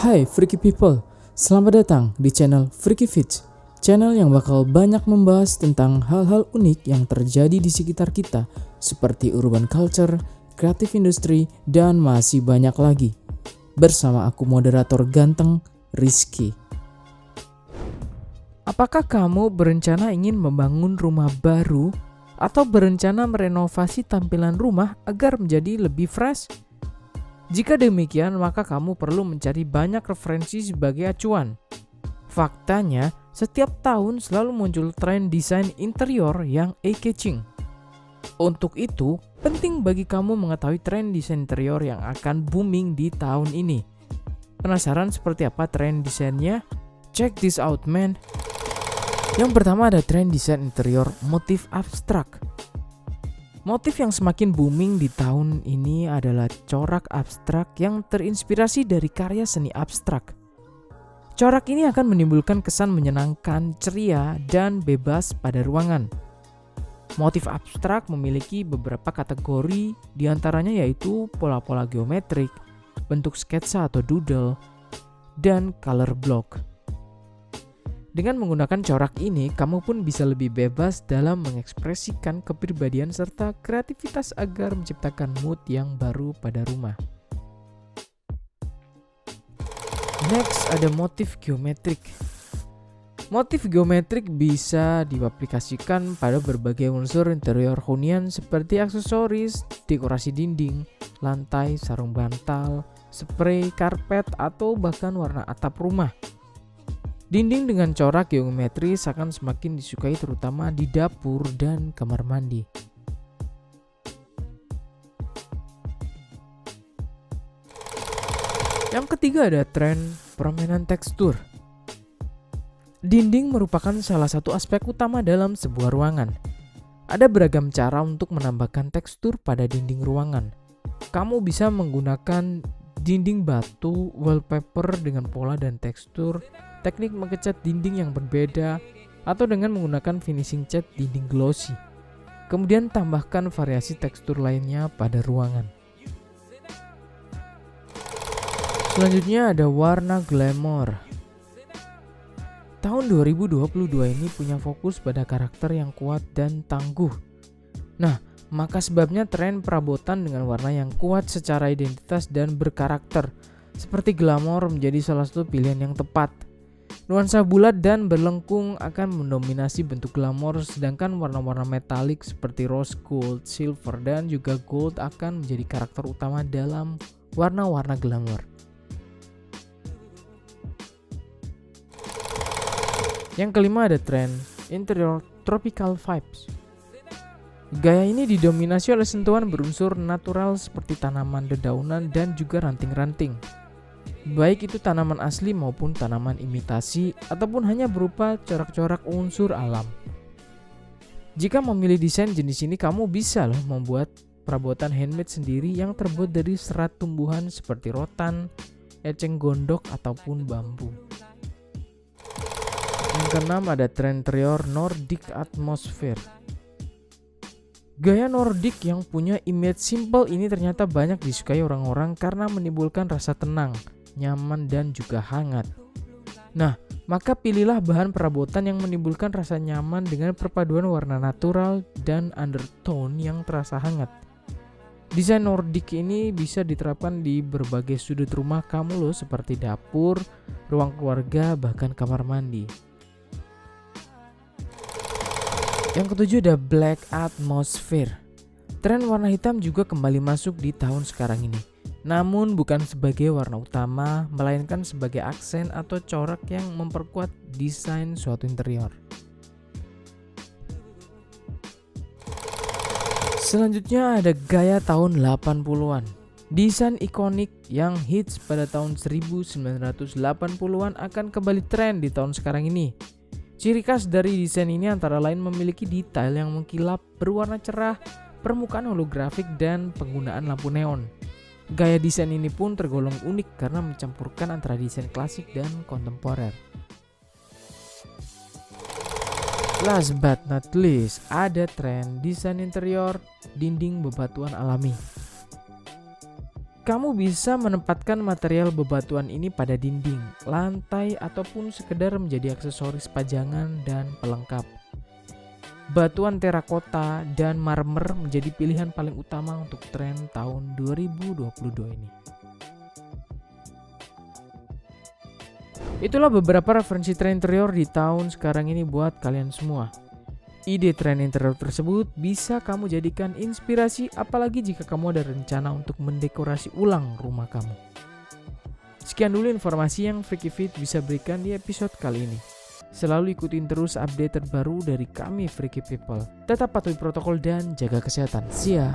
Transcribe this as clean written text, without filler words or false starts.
Hai Freaky People, selamat datang di channel Freaky Fits, channel yang bakal banyak membahas tentang hal-hal unik yang terjadi di sekitar kita seperti urban culture, creative industry, dan masih banyak lagi. Bersama aku moderator ganteng, Rizky. Apakah kamu berencana ingin membangun rumah baru atau berencana merenovasi tampilan rumah agar menjadi lebih fresh? Jika demikian, maka kamu perlu mencari banyak referensi sebagai acuan. Faktanya, setiap tahun selalu muncul tren desain interior yang eye-catching. Untuk itu, penting bagi kamu mengetahui tren desain interior yang akan booming di tahun ini. Penasaran seperti apa tren desainnya? Check this out, man! Yang pertama ada tren desain interior motif abstrak. Motif yang semakin booming di tahun ini adalah corak abstrak yang terinspirasi dari karya seni abstrak. Corak ini akan menimbulkan kesan menyenangkan, ceria, dan bebas pada ruangan. Motif abstrak memiliki beberapa kategori, diantaranya yaitu pola-pola geometrik, bentuk sketsa atau doodle, dan color block. Dengan menggunakan corak ini, kamu pun bisa lebih bebas dalam mengekspresikan kepribadian serta kreativitas agar menciptakan mood yang baru pada rumah. Next, ada motif geometrik. Motif geometrik bisa diaplikasikan pada berbagai unsur interior hunian seperti aksesoris, dekorasi dinding, lantai, sarung bantal, spray, karpet, atau bahkan warna atap rumah. Dinding dengan corak geometris akan semakin disukai terutama di dapur dan kamar mandi. Yang ketiga ada tren permainan tekstur. Dinding merupakan salah satu aspek utama dalam sebuah ruangan. Ada beragam cara untuk menambahkan tekstur pada dinding ruangan. Kamu bisa menggunakan dinding batu, wallpaper dengan pola dan tekstur, teknik mengecat dinding yang berbeda, atau dengan menggunakan finishing cat dinding glossy. Kemudian tambahkan variasi tekstur lainnya pada ruangan. Selanjutnya ada warna glamour. Tahun 2022 ini punya fokus pada karakter yang kuat dan tangguh. Nah, maka sebabnya tren perabotan dengan warna yang kuat secara identitas dan berkarakter seperti glamour menjadi salah satu pilihan yang tepat. Nuansa bulat dan berlengkung akan mendominasi bentuk glamour, sedangkan warna-warna metalik seperti rose gold, silver, dan juga gold akan menjadi karakter utama dalam warna-warna glamour. Yang kelima ada tren interior tropical vibes. Gaya ini didominasi oleh sentuhan berunsur natural seperti tanaman dedaunan dan juga ranting-ranting. Baik itu tanaman asli maupun tanaman imitasi ataupun hanya berupa corak-corak unsur alam. Jika memilih desain jenis ini, kamu bisa membuat perabotan handmade sendiri yang terbuat dari serat tumbuhan seperti rotan, eceng gondok ataupun bambu. Yang keenam ada tren interior Nordic atmosphere. Gaya Nordic yang punya image simple ini ternyata banyak disukai orang-orang karena menimbulkan rasa tenang, nyaman, dan juga hangat. Nah, maka pilihlah bahan perabotan yang menimbulkan rasa nyaman dengan perpaduan warna natural dan undertone yang terasa hangat. Desain Nordic ini bisa diterapkan di berbagai sudut rumah kamu seperti dapur, ruang keluarga, bahkan kamar mandi. Yang ketujuh ada black atmosphere. Tren warna hitam juga kembali masuk di tahun sekarang ini. Namun bukan sebagai warna utama, melainkan sebagai aksen atau corak yang memperkuat desain suatu interior. Selanjutnya ada gaya tahun 80-an. Desain ikonik yang hits pada tahun 1980-an akan kembali tren di tahun sekarang ini. Ciri khas dari desain ini antara lain memiliki detail yang mengkilap, berwarna cerah, permukaan holografik, dan penggunaan lampu neon. Gaya desain ini pun tergolong unik karena mencampurkan antara desain klasik dan kontemporer. Last but not least, ada tren desain interior dinding bebatuan alami. Kamu bisa menempatkan material bebatuan ini pada dinding, lantai, ataupun sekedar menjadi aksesoris pajangan dan pelengkap. Batuan terakota dan marmer menjadi pilihan paling utama untuk tren tahun 2022 ini. Itulah beberapa referensi tren interior di tahun sekarang ini buat kalian semua. Ide tren interior tersebut bisa kamu jadikan inspirasi, apalagi jika kamu ada rencana untuk mendekorasi ulang rumah kamu. Sekian dulu informasi yang Freaky Fit bisa berikan di episode kali ini. Selalu ikutin terus update terbaru dari kami Freaky People. Tetap patuhi protokol dan jaga kesehatan. See ya!